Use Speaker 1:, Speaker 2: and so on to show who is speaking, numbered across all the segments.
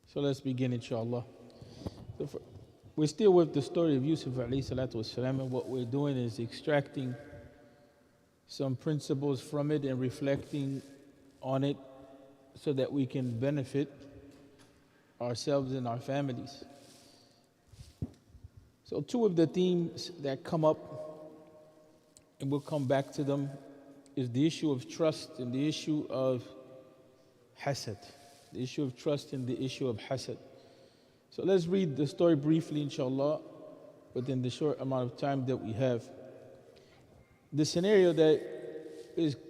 Speaker 1: So let's begin, inshallah. So we're still with the story of Yusuf alayhi salatu wasalam, and what we're doing is extracting some principles from it and reflecting on it so that we can benefit ourselves and our families. So two of the themes that come up, and we'll come back to them, is the issue of trust and the issue of hasad. The issue of trust and the issue of hasad. So let's read the story briefly, inshallah, within the short amount of time that we have. The scenario that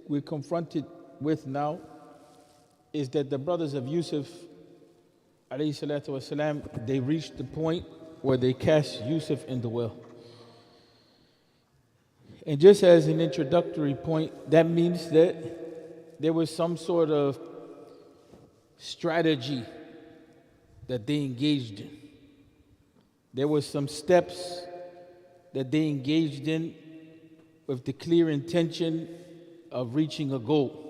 Speaker 1: we're confronted with now is that the brothers of Yusuf, alayhi salatu wasalam, they reached the point where they cast Yusuf in the well. And just as an introductory point, that means that there was some sort of strategy that they engaged in. There were some steps that they engaged in with the clear intention of reaching a goal.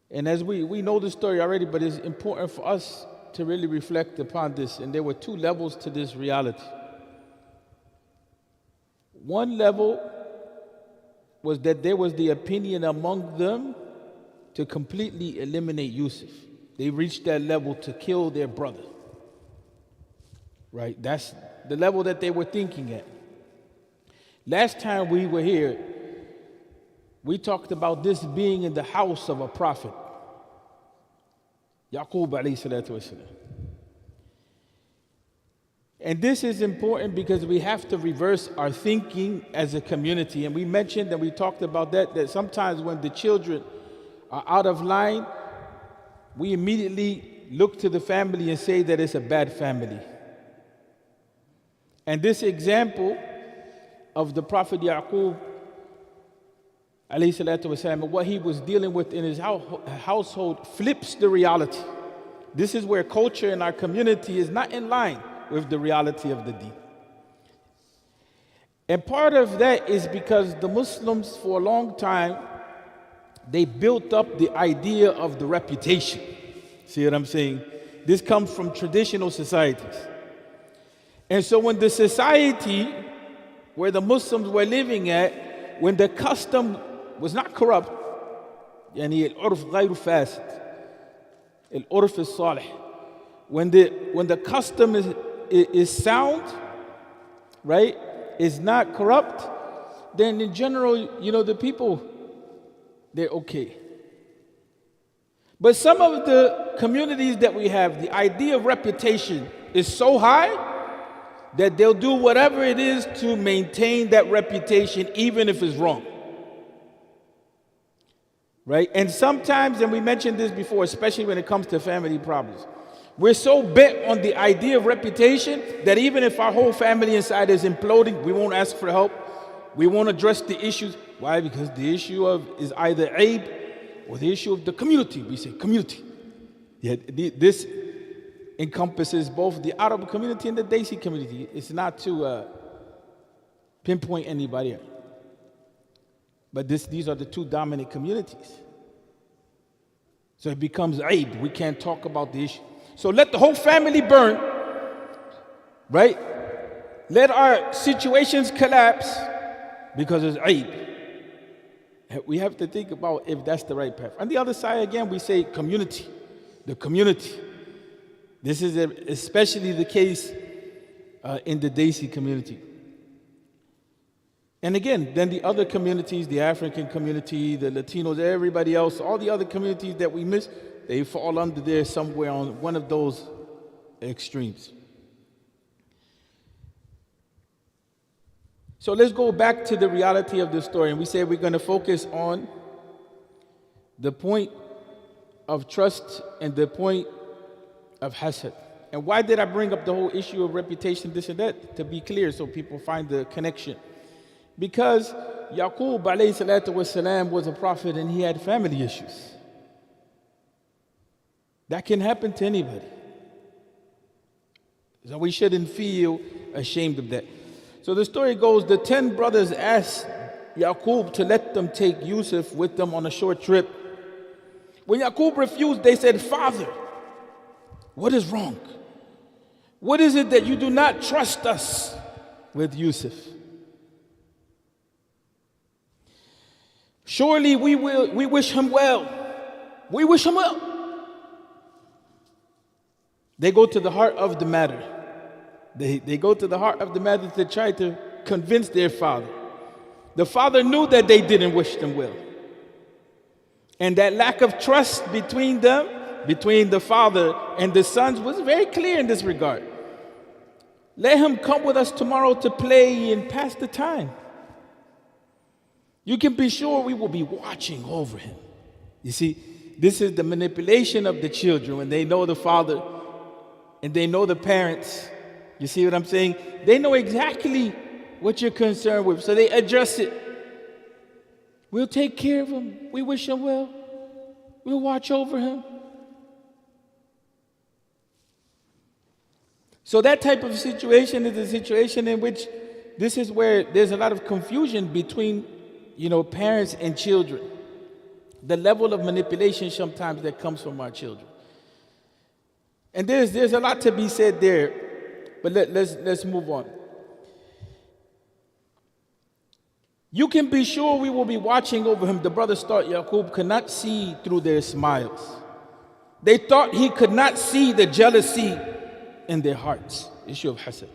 Speaker 1: And as we know the story already, but it's important for us to really reflect upon this. And there were two levels to this reality. One level was that there was the opinion among them to completely eliminate Yusuf. They reached that level to kill their brother. Right? That's the level that they were thinking at. Last time we were here, we talked about this being in the house of a prophet, Yaqub alayhi salatu wasalam. And this is important because we have to reverse our thinking as a community. And we mentioned and we talked about that sometimes when the children are out of line, we immediately look to the family and say that it's a bad family. And this example of the Prophet Yaqub alayhi salatu wasalam, what he was dealing with in his household flips the reality. This is where culture in our community is not in line with the reality of the deen. And part of that is because the Muslims for a long time, they built up the idea of the reputation. See what I'm saying? This comes from traditional societies. And so when the society where the Muslims were living at, when the custom was not corrupt, يعني العرف غير فاسد, العرف الصالح, when the custom is sound, right, is not corrupt, then in general, the people, they're okay. But some of the communities that we have, the idea of reputation is so high that they'll do whatever it is to maintain that reputation, even if it's wrong. Right? And sometimes, and we mentioned this before, especially when it comes to family problems, we're so bent on the idea of reputation that even if our whole family inside is imploding, we won't ask for help. We won't address the issues. Why? Because the issue is either aib or the issue of the community. We say community. Yeah, this encompasses both the Arab community and the Desi community. It's not to pinpoint anybody else. But these are the two dominant communities. So it becomes aib. We can't talk about the issue. So let the whole family burn, right? Let our situations collapse because it's aib. We have to think about if that's the right path. On the other side, again, we say community, the community. This is especially the case in the Desi community. And again, then the other communities, the African community, the Latinos, everybody else, all the other communities that we miss, they fall under there somewhere on one of those extremes. So let's go back to the reality of the story. And we say we're going to focus on the point of trust and the point of hasad. And why did I bring up the whole issue of reputation, this and that? To be clear, so people find the connection. Because Yaqub alayhi salatu wasalam was a prophet and he had family issues. That can happen to anybody. So we shouldn't feel ashamed of that. So the story goes, the 10 brothers asked Yaqub to let them take Yusuf with them on a short trip. When Yaqub refused, they said, "Father, what is wrong? What is it that you do not trust us with Yusuf? Surely we wish him well. We wish him well." They go to the heart of the matter. They go to the heart of the matter to try to convince their father. The father knew that they didn't wish them well. And that lack of trust between them, between the father and the sons, was very clear in this regard. Let him come with us tomorrow to play and pass the time. You can be sure we will be watching over him. You see, this is the manipulation of the children when they know the father and they know the parents. You see what I'm saying? They know exactly what you're concerned with, so they address it. We'll take care of him. We wish him well. We'll watch over him. So that type of situation is a situation in which this is where there's a lot of confusion between, parents and children. The level of manipulation sometimes that comes from our children. And there's a lot to be said there, but let's move on. You can be sure we will be watching over him. The brothers thought Yaqub could not see through their smiles. They thought he could not see the jealousy in their hearts, issue of hasad.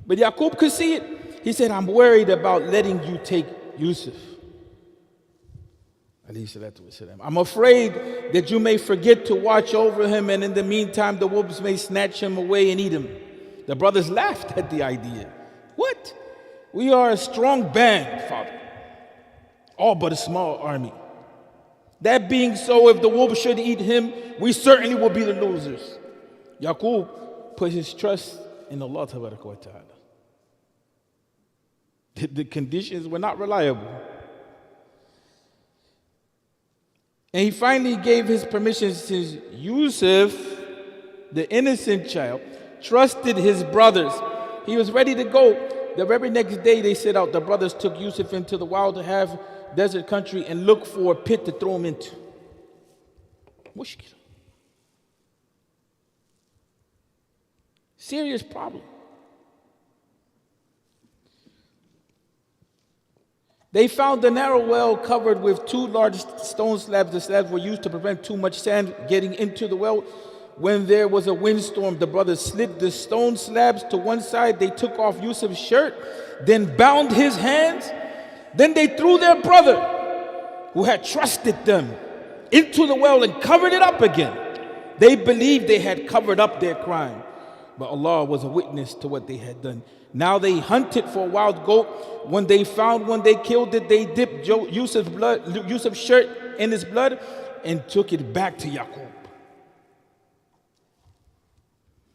Speaker 1: But Yaqub could see it. He said, "I'm worried about letting you take Yusuf. I'm afraid that you may forget to watch over him, and in the meantime the wolves may snatch him away and eat him." The brothers laughed at the idea. "What? We are a strong band, father, all but a small army. That being so, if the wolves should eat him, we certainly will be the losers." Yaqub put his trust in Allah Tabaraka wa Ta'ala. The conditions were not reliable. And he finally gave his permission since Yusuf, the innocent child, trusted his brothers. He was ready to go. The very next day they set out. The brothers took Yusuf into the wild to have desert country and looked for a pit to throw him into. Mushkil. Serious problem. They found the narrow well covered with 2 large stone slabs. The slabs were used to prevent too much sand getting into the well. When there was a windstorm, the brothers slid the stone slabs to one side. They took off Yusuf's shirt, then bound his hands. Then they threw their brother, who had trusted them, into the well and covered it up again. They believed they had covered up their crime, but Allah was a witness to what they had done. Now they hunted for a wild goat. When they found one, they killed it. They dipped Yusuf's shirt in his blood and took it back to Yaqub.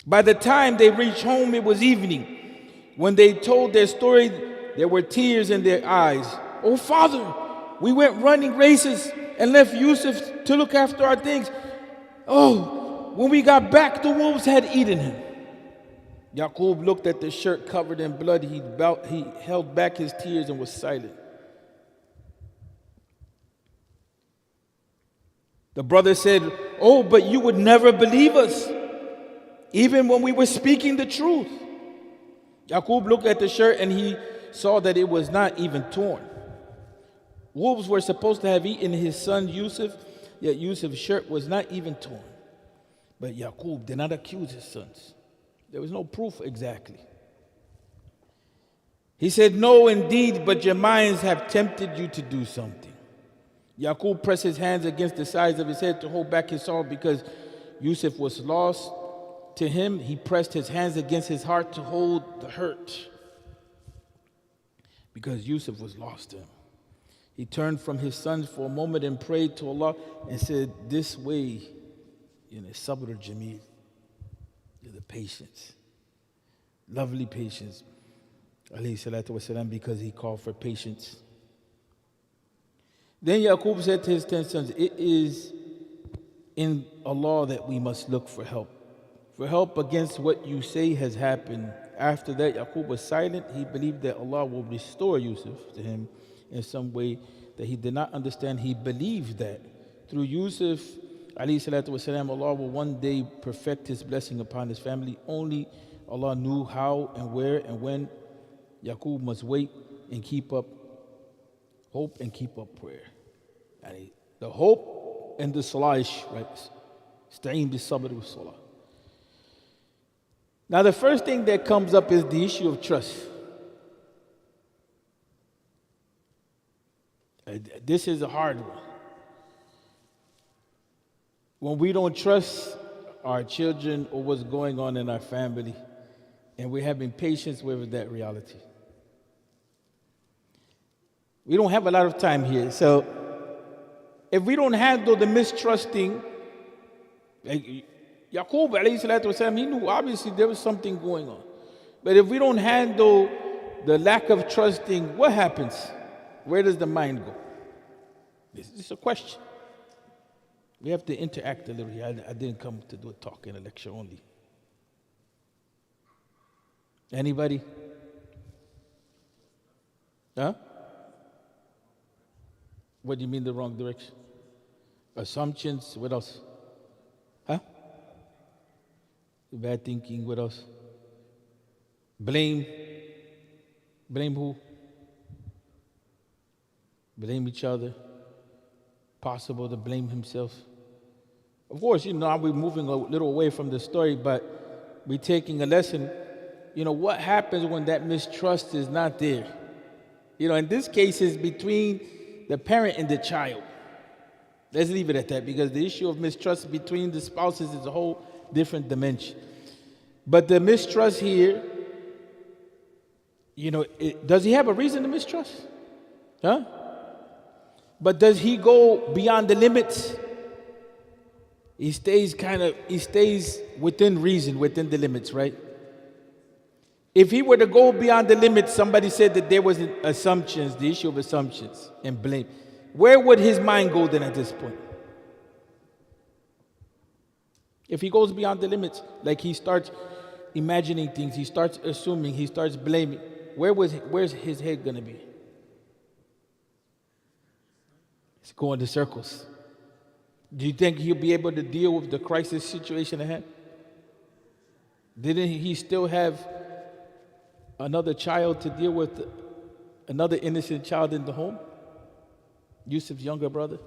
Speaker 1: By the time they reached home, it was evening. When they told their story, there were tears in their eyes. "Oh, father, we went running races and left Yusuf to look after our things. Oh, when we got back, the wolves had eaten him." Yaqub looked at the shirt covered in blood. He held back his tears and was silent. The brother said, "Oh, but you would never believe us, even when we were speaking the truth." Yaqub looked at the shirt and he saw that it was not even torn. Wolves were supposed to have eaten his son Yusuf, yet Yusuf's shirt was not even torn. But Yaqub did not accuse his sons. There was no proof exactly. He said, "No, indeed, but your minds have tempted you to do something." Yaqub pressed his hands against the sides of his head to hold back his sorrow because Yusuf was lost to him. He pressed his hands against his heart to hold the hurt because Yusuf was lost to him. He turned from his sons for a moment and prayed to Allah and said, "This way, sabr al-jameel, The patience. Lovely patience. Alayhi salatu wasalam, because he called for patience. Then Yaqub said to his 10 sons, it is in Allah that we must look for help. For help against what you say has happened. After that, Yaqub was silent. He believed that Allah will restore Yusuf to him in some way that he did not understand. He believed that through Yusuf, alayhi salatu wasalam, Allah will one day perfect his blessing upon his family. Only Allah knew how and where and when. Yaqub must wait and keep up hope and keep up prayer. The hope and the salah, right? Sta'een bis sabr wa salah. Now the first thing that comes up is the issue of trust. This is a hard one. When we don't trust our children or what's going on in our family, and we're having patience with that reality. We don't have a lot of time here, so if we don't handle the mistrusting, like Yaqub alayhi salatu wasalam, he knew obviously there was something going on. But if we don't handle the lack of trusting, what happens? Where does the mind go? This is a question. We have to interact a little here. I didn't come to do a talk in a lecture only. Anybody? Huh? What do you mean the wrong direction? Assumptions, what else? Huh? Bad thinking, what else? Blame. Blame who? Blame each other. Possible to blame himself. Of course, we're moving a little away from the story, but we're taking a lesson. What happens when that mistrust is not there? In this case, it's between the parent and the child. Let's leave it at that, because the issue of mistrust between the spouses is a whole different dimension. But the mistrust here, does he have a reason to mistrust? Huh? But does he go beyond the limits? He stays within reason, within the limits, right? If he were to go beyond the limits, somebody said that there was assumptions, the issue of assumptions and blame. Where would his mind go then at this point? If he goes beyond the limits, like he starts imagining things, he starts assuming, he starts blaming, where's his head going to be? It's going to circles. Do you think he'll be able to deal with the crisis situation ahead? Didn't he still have another child to deal with, another innocent child in the home? Yusuf's younger brother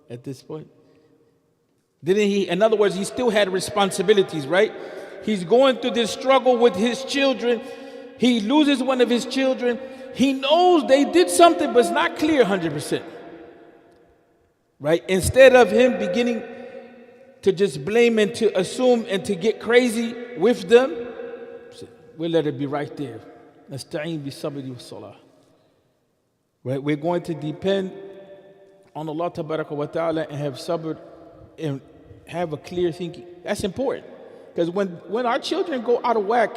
Speaker 1: at this point. Didn't he, in other words, he still had responsibilities, right? He's going through this struggle with his children. He loses one of his children. He knows they did something, but it's not clear 100%. Right? Instead of him beginning to just blame and to assume and to get crazy with them, we'll let it be right there. Nasta'een bi sabri wa salah. Right? We're going to depend on Allah tabaraka wa ta'ala and have sabr and have a clear thinking. That's important. Because when our children go out of whack,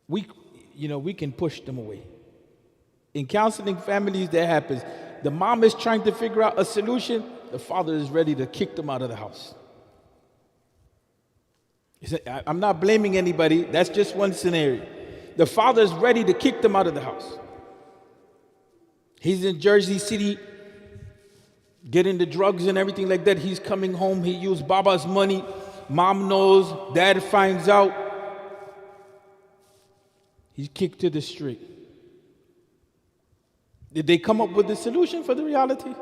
Speaker 1: we can push them away. In counseling families, that happens. The mom is trying to figure out a solution. The father is ready to kick them out of the house. I'm not blaming anybody. That's just one scenario. The father is ready to kick them out of the house. He's in Jersey City, getting the drugs and everything like that. He's coming home. He used Baba's money. Mom knows. Dad finds out. He's kicked to the street. Did they come up with a solution for the reality?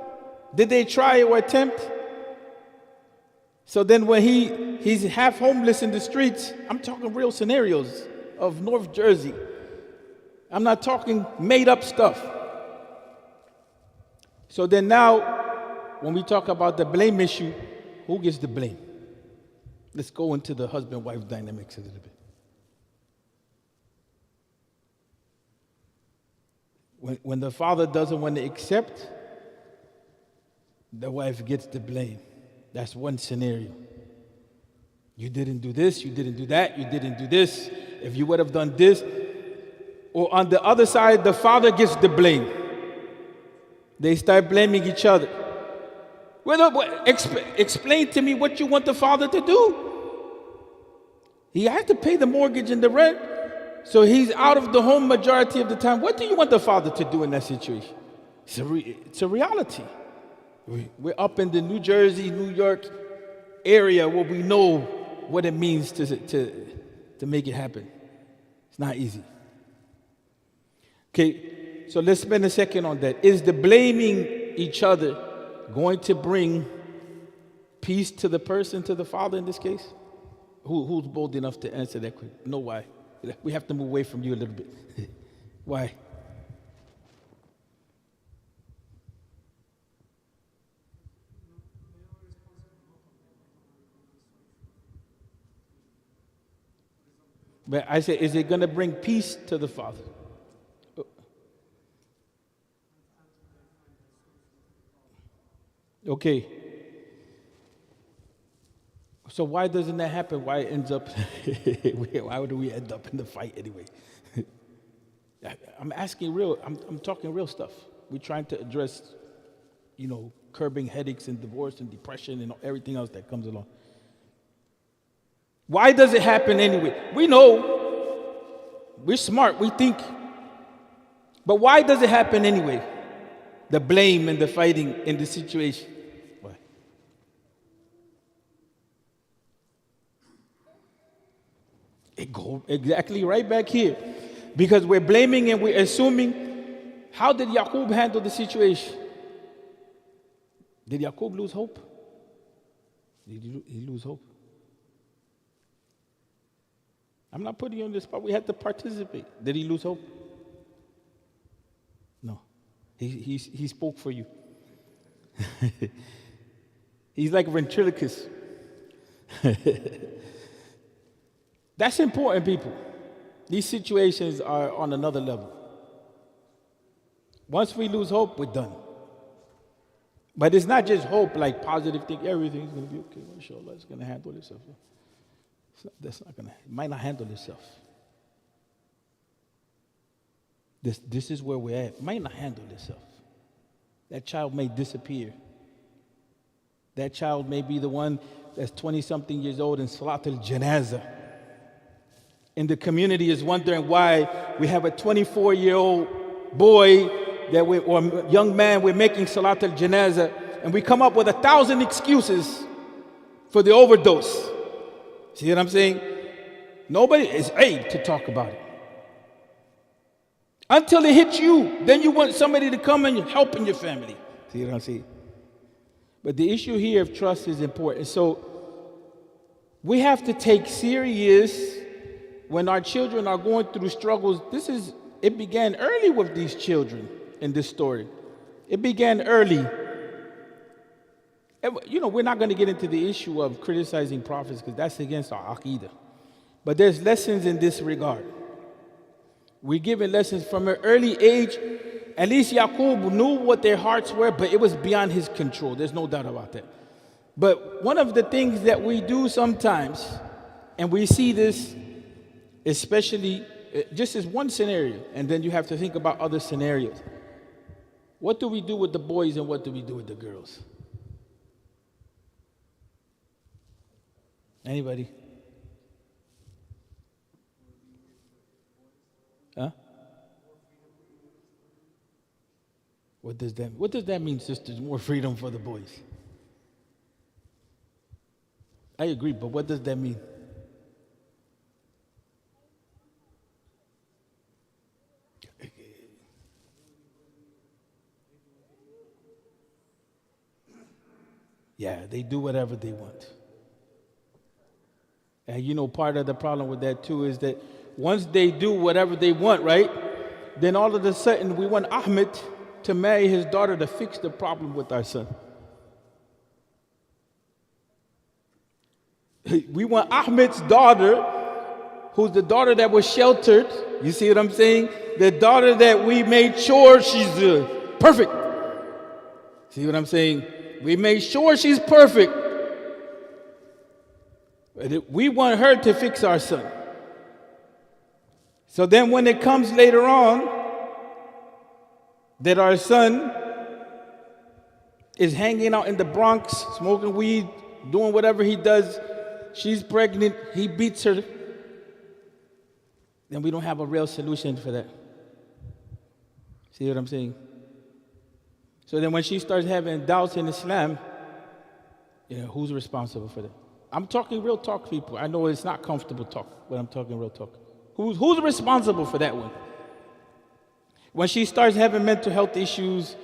Speaker 1: Did they try or attempt? So then when he's half homeless in the streets, I'm talking real scenarios of North Jersey. I'm not talking made up stuff. So then now, when we talk about the blame issue, who gets the blame? Let's go into the husband-wife dynamics a little bit. When the father doesn't want to accept, the wife gets the blame. That's one scenario. You didn't do this, you didn't do that, you didn't do this. If you would have done this. Or on the other side, the father gets the blame. They start blaming each other. Well, explain to me what you want the father to do. He had to pay the mortgage and the rent, so he's out of the home majority of the time. What do you want the father to do in that situation? It's a reality. We're up in the New Jersey, New York area where we know what it means to make it happen. It's not easy. Okay, so let's spend a second on that. Is the blaming each other going to bring peace to the person, to the father in this case? Who's bold enough to answer that question? No, why? We have to move away from you a little bit. Why? But I say, is it going to bring peace to the father? Okay. So why doesn't that happen? Why it ends up? Why do we end up in the fight anyway? I'm asking real. I'm talking real stuff. We're trying to address, curbing headaches and divorce and depression and everything else that comes along. Why does it happen anyway? We know. We're smart. We think. But why does it happen anyway? The blame and the fighting in the situation. Why? It goes exactly right back here. Because we're blaming and we're assuming. How did Yaqub handle the situation? Did Yaqub lose hope? Did he lose hope? I'm not putting you on the spot. We had to participate. Did he lose hope? No. He spoke for you. He's like ventriloquist. That's important, people. These situations are on another level. Once we lose hope, we're done. But it's not just hope, like positive thing. Everything's going to be okay. Inshallah, it's going to handle itself. It might not handle itself. This is where we're at. It might not handle itself. That child may disappear. That child may be the one that's 20-something years old in Salat al-Janazah. And the community is wondering why we have a 24-year-old boy or young man, we're making Salat al-Janazah, and we come up with 1,000 excuses for the overdose. See what I'm saying? Nobody is able to talk about it. Until it hits you, then you want somebody to come and help in your family. See what I'm saying? But the issue here of trust is important. So we have to take serious when our children are going through struggles. It began early with these children in this story. It began early. We're not going to get into the issue of criticizing prophets because that's against our aqidah. But there's lessons in this regard. We're given lessons from an early age. At least Yaqub knew what their hearts were, but it was beyond his control. There's no doubt about that. But one of the things that we do sometimes, and we see this especially just as one scenario, and then you have to think about other scenarios. What do we do with the boys and what do we do with the girls? Anybody? Huh? What does that mean, sisters? More freedom for the boys. I agree, but what does that mean? Yeah, they do whatever they want. And part of the problem with that too is that once they do whatever they want, right? Then all of a sudden we want Ahmed to marry his daughter to fix the problem with our son. We want Ahmed's daughter, who's the daughter that was sheltered. You see what I'm saying? The daughter that we made sure she's perfect. See what I'm saying? We made sure she's perfect. We want her to fix our son. So then when it comes later on that our son is hanging out in the Bronx, smoking weed, doing whatever he does, she's pregnant, he beats her, then we don't have a real solution for that. See what I'm saying? So then when she starts having doubts in Islam, who's responsible for that? I'm talking real talk, people. I know it's not comfortable talk, but I'm talking real talk. Who's responsible for that one? When she starts having mental health issues,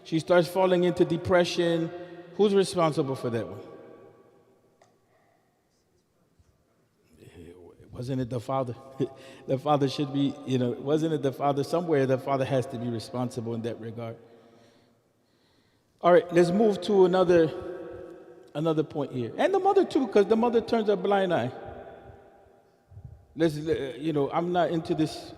Speaker 1: she starts falling into depression, who's responsible for that one? Wasn't it the father? The father should be, wasn't it the father? Somewhere the father has to be responsible in that regard. All right, let's move to another point here. And the mother too, because the mother turns a blind eye. I'm not into this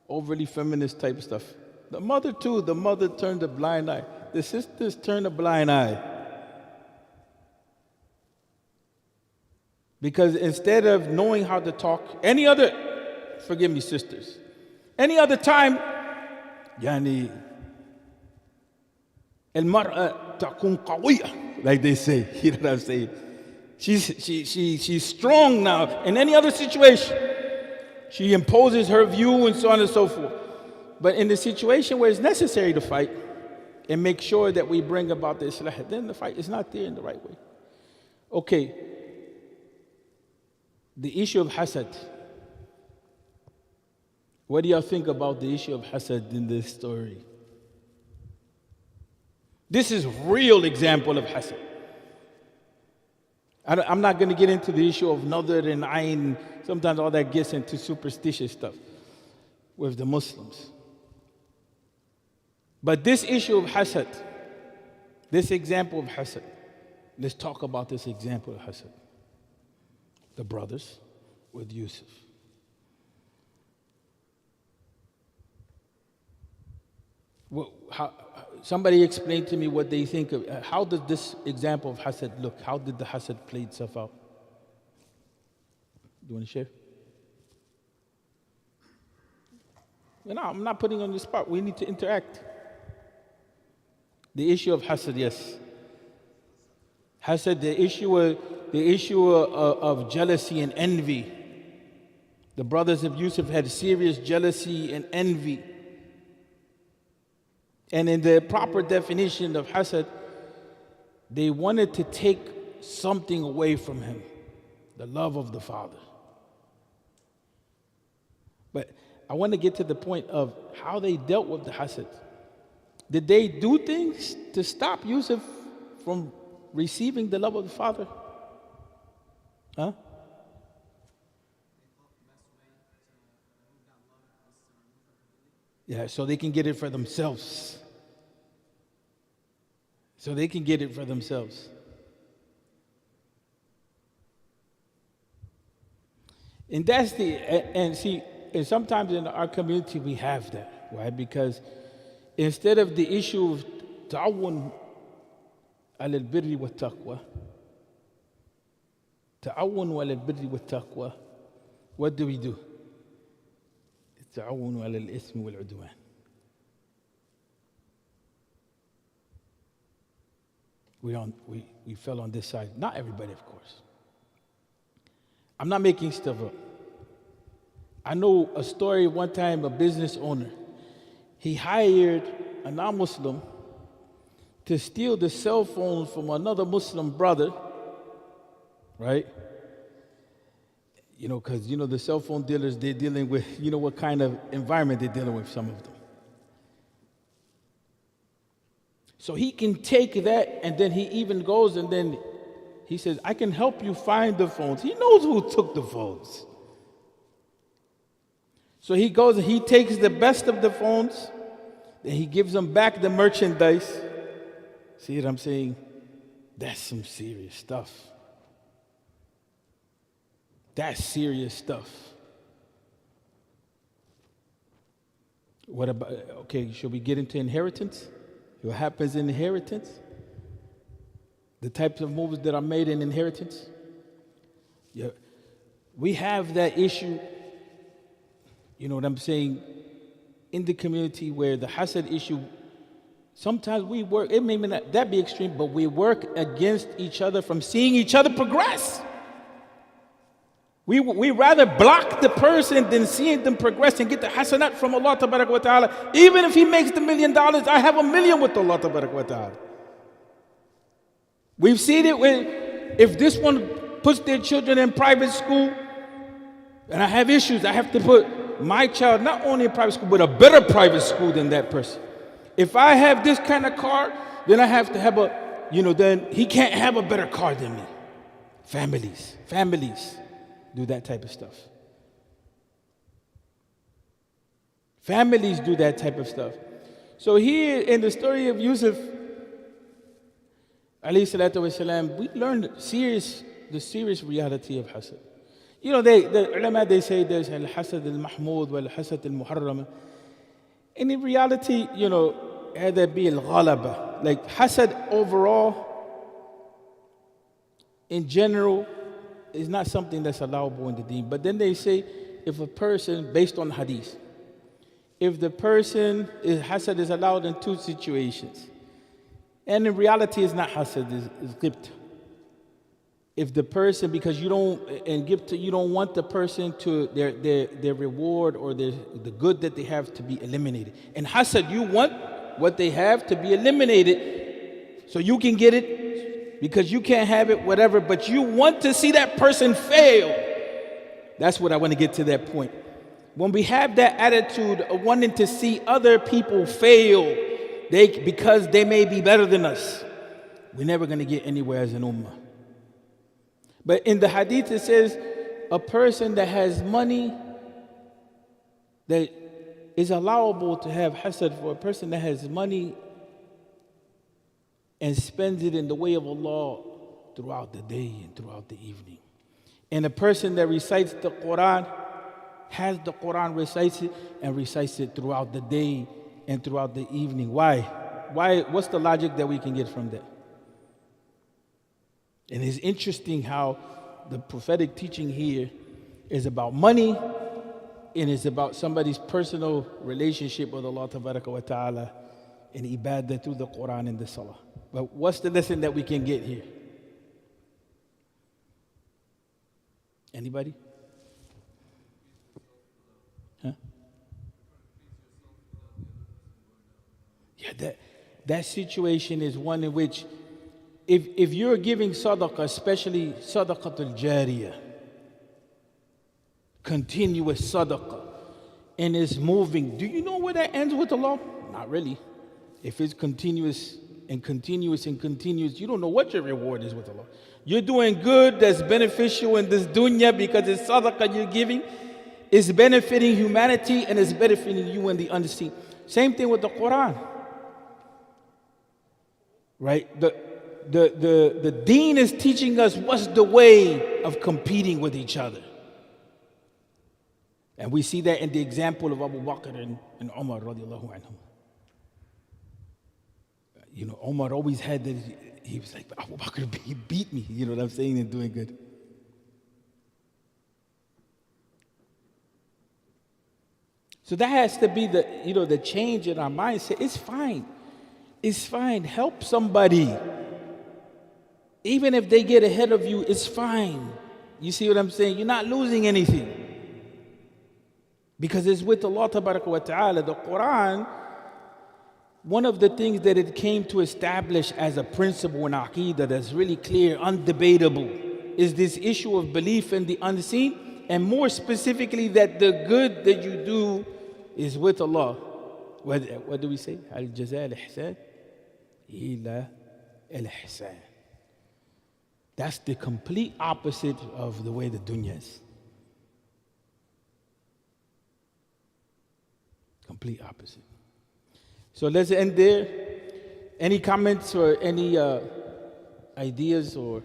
Speaker 1: overly feminist type stuff. The mother too, the mother turned a blind eye. The sisters turn a blind eye. Because instead of knowing how to talk, forgive me sisters, any other time, المرأة تكون قوية, like they say, you know what I'm saying? She's strong now. In any other situation, she imposes her view and so on and so forth. But in the situation where it's necessary to fight and make sure that we bring about the islah, then the fight is not there in the right way. Okay, the issue of hasad. What do y'all think about the issue of hasad in this story? This is real example of hasad. I'm not going to get into the issue of nadr and ayn. Sometimes all that gets into superstitious stuff with the Muslims. But this issue of hasad, this example of hasad, let's talk about this example of hasad. The brothers with Yusuf. Somebody explain to me what they think of. How does this example of hasad look? How did the hasad play itself out? Do you want to share? No, I'm not putting on the spot. We need to interact. The issue of hasad, yes. Hasad, the issue of jealousy and envy. The brothers of Yusuf had serious jealousy and envy. And in the proper definition of hasad, they wanted to take something away from him, the love of the father. But I want to get to the point of how they dealt with the hasad. Did they do things to stop Yusuf from receiving the love of the father? Huh? Yeah, so they can get it for themselves. So they can get it for themselves. And that's and sometimes in our community we have that, right? Because instead of the issue of ta'awun ala al-birri wa taqwa, ta'awun ala al-birri wa taqwa, what do? تعاون على الإثم والعدوان. We fell on this side. Not everybody, of course. I'm not making stuff up. I know a story one time, a business owner, he hired a non-Muslim to steal the cell phone from another Muslim brother, right? Because, the cell phone dealers, they're dealing with, what kind of environment they're dealing with, some of them. So he can take that, and then he even goes, and then he says, I can help you find the phones. He knows who took the phones. So he goes and he takes the best of the phones, then he gives them back the merchandise. See what I'm saying? That's some serious stuff. That's serious stuff. What about, okay, should we get into inheritance? What happens in inheritance? The types of moves that are made in inheritance? Yeah. We have that issue, you know what I'm saying, in the community where the hasad issue, sometimes we work, it may not that be extreme, but we work against each other from seeing each other progress. We rather block the person than seeing them progress and get the hasanat from Allah tabarak wa ta'ala. Even if he makes the $1 million, I have $1 million with Allah tabarak wa ta'ala. We've seen it when, if this one puts their children in private school, and I have issues, I have to put my child not only in private school, but a better private school than that person. If I have this kind of car, then I have to have then he can't have a better car than me. Families do that type of stuff. Families do that type of stuff. So here in the story of Yusuf, alayhi salatu wasalam, we learn the serious reality of hasad. You know, the ulama, they say there's al-hasad al-mahmud wal-hasad al-muharrama. And in reality, هذا be al-ghalaba. Like hasad overall, in general, is not something that's allowable in the deen. But then they say, if a person, based on hadith, if the person hasad is allowed in two situations. And in reality, it's not hasad, it's ghibta. If the person, because you don't want the person to their reward or the good that they have to be eliminated. In hasad, you want what they have to be eliminated so you can get it because you can't have it, whatever, but you want to see that person fail. That's what I want to get to that point. When we have that attitude of wanting to see other people fail, because they may be better than us, we're never going to get anywhere as an ummah. But in the hadith it says, a person that has money, that is allowable to have hasad for a person that has money and spends it in the way of Allah throughout the day and throughout the evening. And a person that recites the Quran, has the Quran, recites it, and recites it throughout the day and throughout the evening. Why? What's the logic that we can get from that? And it's interesting how the prophetic teaching here is about money and it's about somebody's personal relationship with Allah Tabaraka wa Ta'ala and ibadah through the Quran and the Salah. But what's the lesson that we can get here? Anybody? Huh? Yeah, that situation is one in which if you're giving sadaqah, especially sadaqatul jariyah, continuous sadaqah, and it's moving, do you know where that ends with Allah? Not really. If it's continuous and continuous and continuous, you don't know what your reward is with Allah. You're doing good that's beneficial in this dunya because it's sadaqah you're giving. It's benefiting humanity and it's benefiting you in the unseen. Same thing with the Quran. Right? The deen is teaching us what's the way of competing with each other. And we see that in the example of Abu Bakr and Umar radiallahu anhum. Umar always had that, he was like, Abu Bakr, he beat me, you know what I'm saying, and doing good. So that has to be the change in our mindset. It's fine. It's fine. Help somebody. Even if they get ahead of you, it's fine. You see what I'm saying? You're not losing anything. Because it's with Allah Tabaraka wa Ta'ala. The Quran, one of the things that it came to establish as a principle in Aqeedah that's really clear, undebatable, is this issue of belief in the unseen, and more specifically that the good that you do is with Allah. What do we say? Al-jaza al-ihsan ila al-ihsan. That's the complete opposite of the way the dunya is. Complete opposite. So let's end there. Any comments or any ideas or...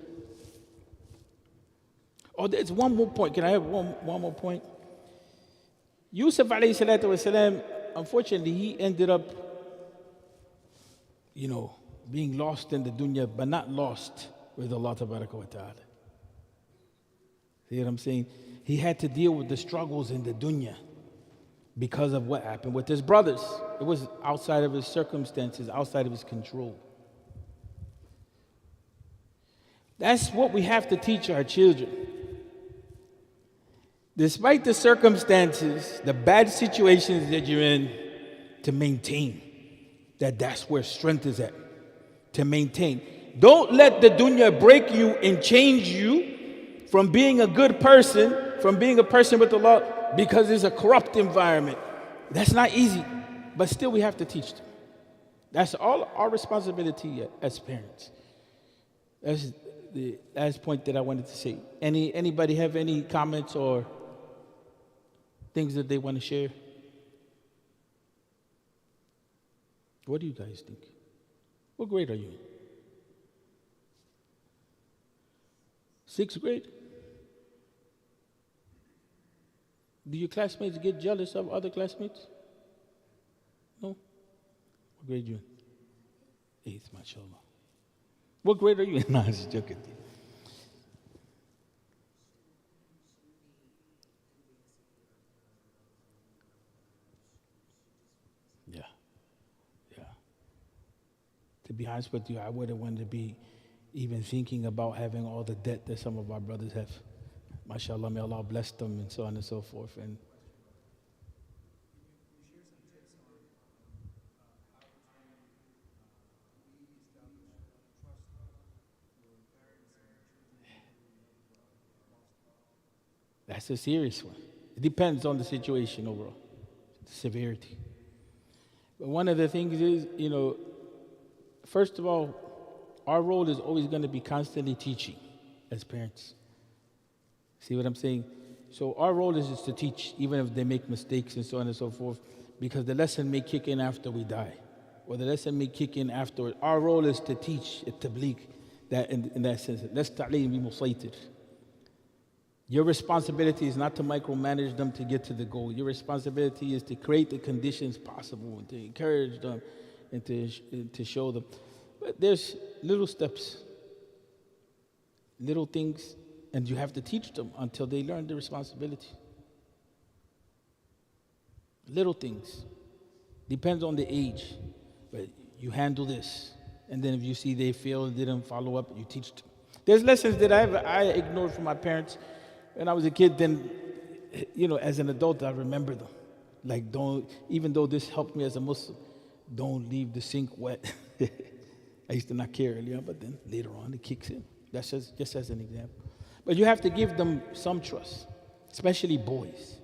Speaker 1: Oh, there's one more point. Can I have one more point? Yusuf alayhi salatu wasalam, unfortunately, he ended up, being lost in the dunya, but not lost with Allah tabaraka wa ta'ala. See what I'm saying? He had to deal with the struggles in the dunya because of what happened with his brothers. It was outside of his circumstances, outside of his control. That's what we have to teach our children. Despite the circumstances, the bad situations that you're in, to maintain that's where strength is at. To maintain. Don't let the dunya break you and change you from being a good person, from being a person with Allah, because it's a corrupt environment. That's not easy, but still we have to teach them. That's all our responsibility as parents. That's the last point that I wanted to say. Anybody have any comments or things that they want to share? What do you guys think? What grade are you in? 6th grade? Do your classmates get jealous of other classmates? No? What grade are you in? 8th, mashallah. What grade are you in? No, I'm just joking. Yeah. Yeah. To be honest with you, I wouldn't want to be even thinking about having all the debt that some of our brothers have. MashaAllah, may Allah bless them and so on and so forth. And that's a serious one. It depends on the situation overall, the severity. But one of the things is, first of all, our role is always going to be constantly teaching as parents. See what I'm saying? So our role is just to teach, even if they make mistakes and so on and so forth, because the lesson may kick in after we die, or the lesson may kick in afterward. Our role is to teach, tabligh, that in that sense. Let's ta'lim bi musaytir. Your responsibility is not to micromanage them to get to the goal. Your responsibility is to create the conditions possible and to encourage them and to show them. But there's little steps, little things, and you have to teach them until they learn the responsibility. Little things. Depends on the age. But you handle this. And then if you see they fail and didn't follow up, you teach them. There's lessons that I ignored from my parents when I was a kid. Then, as an adult, I remember them. Like, even though this helped me as a Muslim, don't leave the sink wet. I used to not care earlier, but then later on it kicks in. That's just as an example. But you have to give them some trust, especially boys,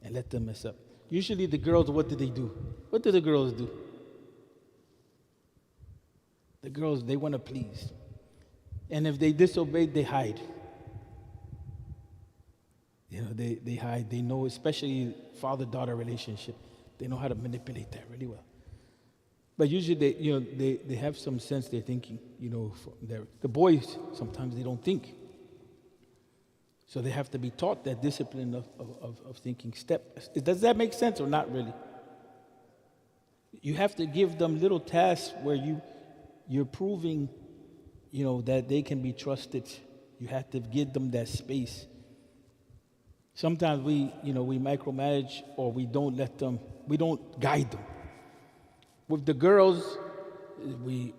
Speaker 1: and let them mess up. Usually the girls, what do they do? What do the girls do? The girls, they want to please. And if they disobey, they hide. They hide. They know, especially father-daughter relationship, they know how to manipulate that really well. But usually they have some sense, they're thinking, the boys, sometimes they don't think. So they have to be taught that discipline of thinking step. Does that make sense or not really? You have to give them little tasks where you're proving, that they can be trusted. You have to give them that space. Sometimes we micromanage, or we don't guide them. With the girls, you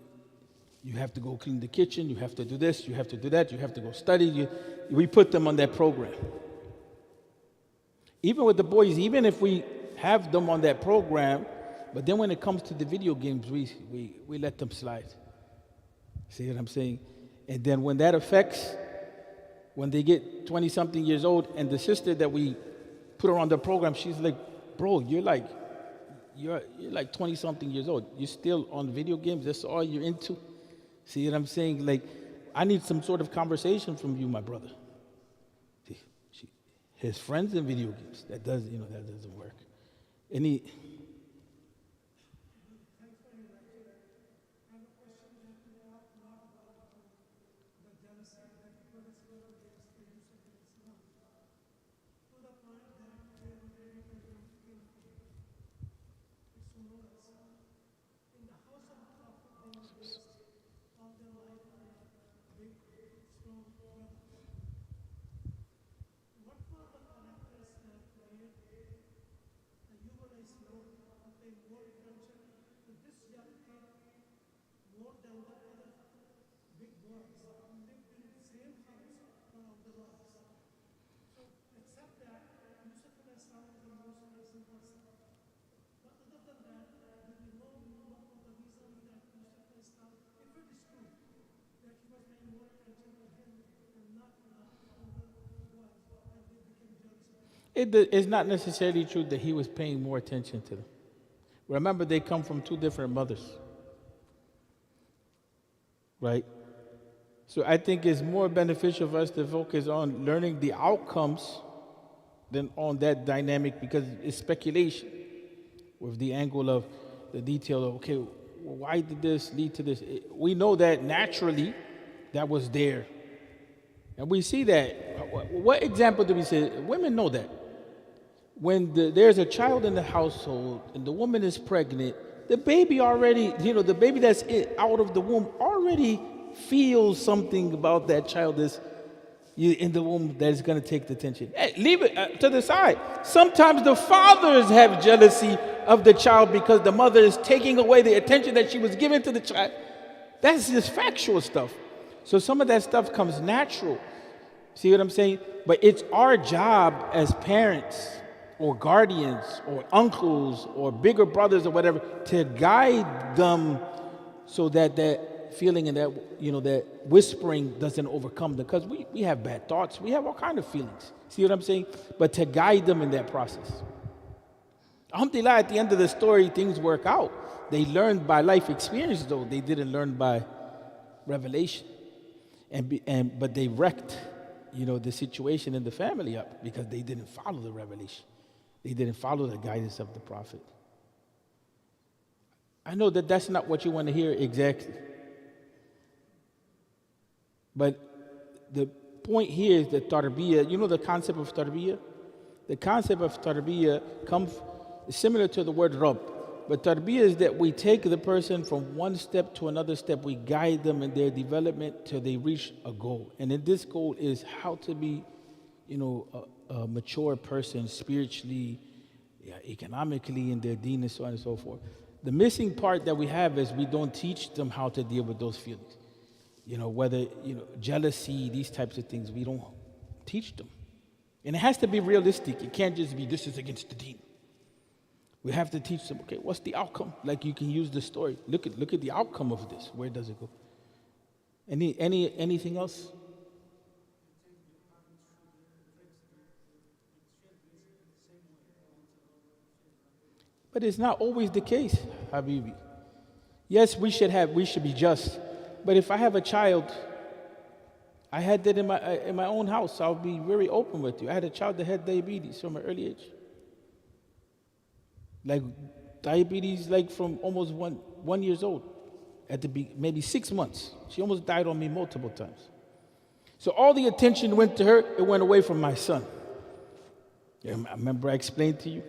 Speaker 1: have to go clean the kitchen, you have to do this, you have to do that, you have to go study. We put them on that program. Even with the boys, even if we have them on that program, but then when it comes to the video games, we let them slide. See what I'm saying? And then when that affects, when they get 20-something years old, and the sister that we put her on the program, she's like, bro, you're like 20-something years old. You're still on video games. That's all you're into. See what I'm saying? Like, I need some sort of conversation from you, my brother. See, his friends in video games. That doesn't work. It's not necessarily true that he was paying more attention to them. Remember, they come from two different mothers, right? So I think it's more beneficial for us to focus on learning the outcomes than on that dynamic, because it's speculation with the angle of the detail of, okay, well, why did this lead to this? We know that naturally that was there. And we see that. What example do we say? Women know that. When there's a child in the household and the woman is pregnant, the baby already, the baby that's out of the womb already feels something about that child that's in the womb that is going to take the attention. Hey, leave it to the side. Sometimes the fathers have jealousy of the child because the mother is taking away the attention that she was giving to the child. That's just factual stuff. So some of that stuff comes natural. See what I'm saying? But it's our job as parents or guardians or uncles or bigger brothers or whatever to guide them so that that feeling and that, that whispering doesn't overcome them. Because we have bad thoughts. We have all kinds of feelings. See what I'm saying? But to guide them in that process. Alhamdulillah, at the end of the story, things work out. They learned by life experience, though. They didn't learn by revelation. But they wrecked, the situation in the family up because they didn't follow the revelation. They didn't follow the guidance of the Prophet. I know that that's not what you want to hear exactly. But the point here is that tarbiyah, the concept of tarbiyah? The concept of tarbiyah comes similar to the word Rabb. But tarbiyah is that we take the person from one step to another step. We guide them in their development till they reach a goal. And in this goal is how to be, a mature person spiritually, economically, in their deen and so on and so forth. The missing part that we have is we don't teach them how to deal with those feelings. Whether, jealousy, these types of things, we don't teach them. And it has to be realistic. It can't just be, this is against the deen. We have to teach them, okay, what's the outcome? Like you can use the story. Look at the outcome of this. Where does it go? Anything else? But it's not always the case, Habibi. Yes, we should be just. But if I have a child, I had that in my own house. I'll be very open with you. I had a child that had diabetes from an early age. Like diabetes, like from almost 1 year old, maybe 6 months. She almost died on me multiple times. So all the attention went to her, it went away from my son. Yeah, I remember I explained to you,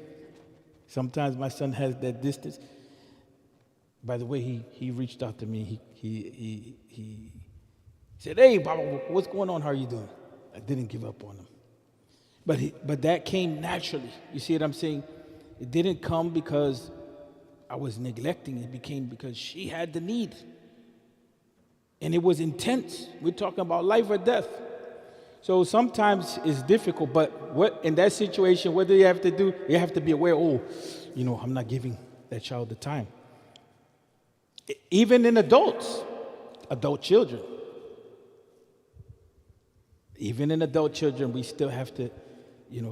Speaker 1: sometimes my son has that distance. By the way, he reached out to me. He said, "Hey, Baba, what's going on? How are you doing?" I didn't give up on him. But that came naturally. You see what I'm saying? It didn't come because I was neglecting. It became because she had the need. And it was intense. We're talking about life or death. So sometimes it's difficult, but what in that situation, what do you have to do? You have to be aware, I'm not giving that child the time. Even in adult children. Even in adult children, we still have to,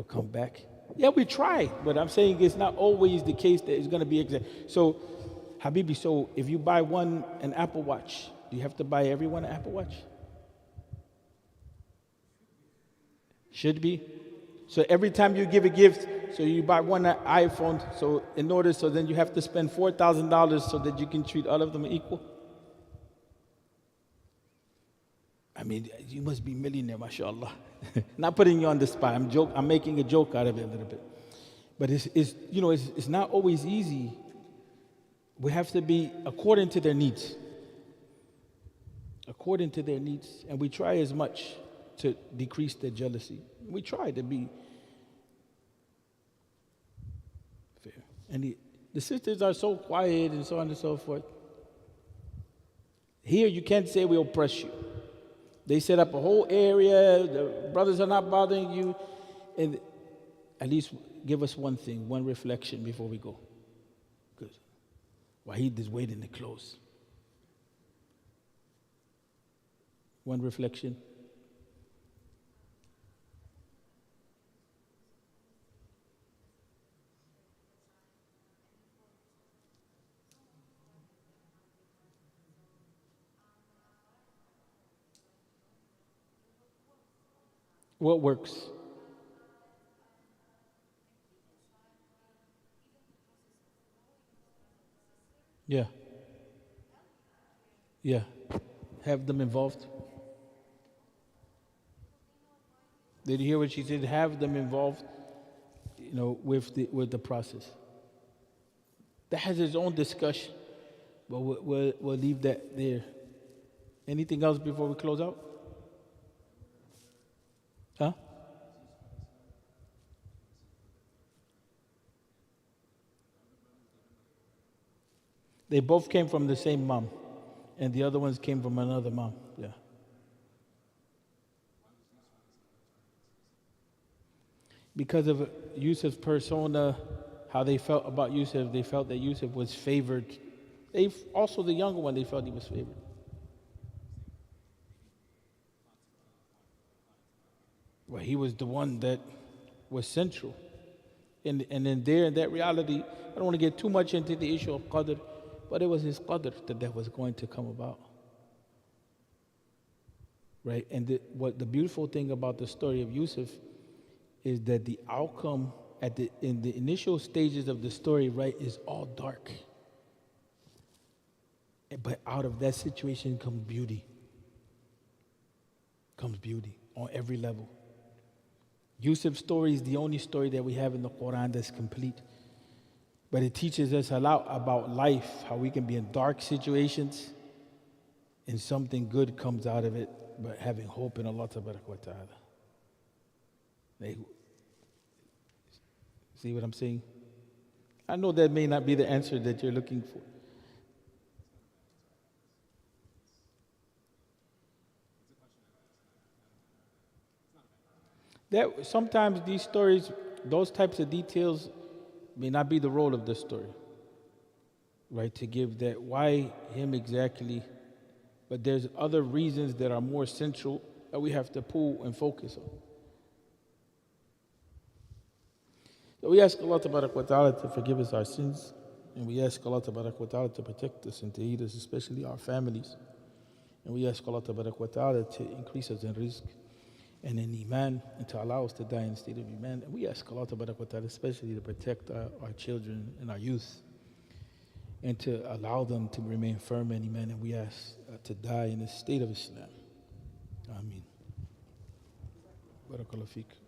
Speaker 1: come back. Yeah, we try, but I'm saying it's not always the case that it's going to be exact. So, Habibi, if you buy one an Apple Watch, do you have to buy everyone an Apple Watch? Should be. So every time you give a gift, so you buy one iPhone, so then you have to spend $4,000 so that you can treat all of them equal. I mean, you must be millionaire, mashallah. Not putting you on the spot. I'm making a joke out of it a little bit. But it's not always easy. We have to be according to their needs. According to their needs. And we try as much to decrease their jealousy. We try to be fair. The sisters are so quiet and so on and so forth. Here, you can't say we oppress you. They set up a whole area. The brothers are not bothering you. And at least give us one thing, one reflection before we go. Because Wahid is waiting to close. One reflection. What works? Yeah. Yeah. Have them involved. Did you hear what she said? Have them involved, with the process. That has its own discussion, but we'll leave that there. Anything else before we close out? Huh? They both came from the same mom, and the other ones came from another mom. Yeah. Because of Yusuf's persona, how they felt about Yusuf, they felt that Yusuf was favored. Also, the younger one, they felt he was favored. Well, he was the one that was central. And in that reality, I don't want to get too much into the issue of qadr, but it was his qadr that was going to come about. Right? And what the beautiful thing about the story of Yusuf is that the outcome in the initial stages of the story, right, is all dark. But out of that situation comes beauty. Comes beauty on every level. Yusuf's story is the only story that we have in the Quran that's complete. But it teaches us a lot about life, how we can be in dark situations and something good comes out of it, but having hope in Allah wa ta'ala. See what I'm saying? I know that may not be the answer that you're looking for. That sometimes these stories, those types of details may not be the role of the story. Right? To give that why him exactly, but there's other reasons that are more central that we have to pull and focus on. So we ask Allah wa ta'ala to forgive us our sins, and we ask Allah wa ta'ala to protect us and to aid us, especially our families. And we ask Allah wa ta'ala to increase us in rizq and in iman, and to allow us to die in a state of iman. And we ask Allah wa ta'ala especially to protect our children and our youth, and to allow them to remain firm in iman. And we ask to die in a state of Islam. Ameen. Barakallahu feek.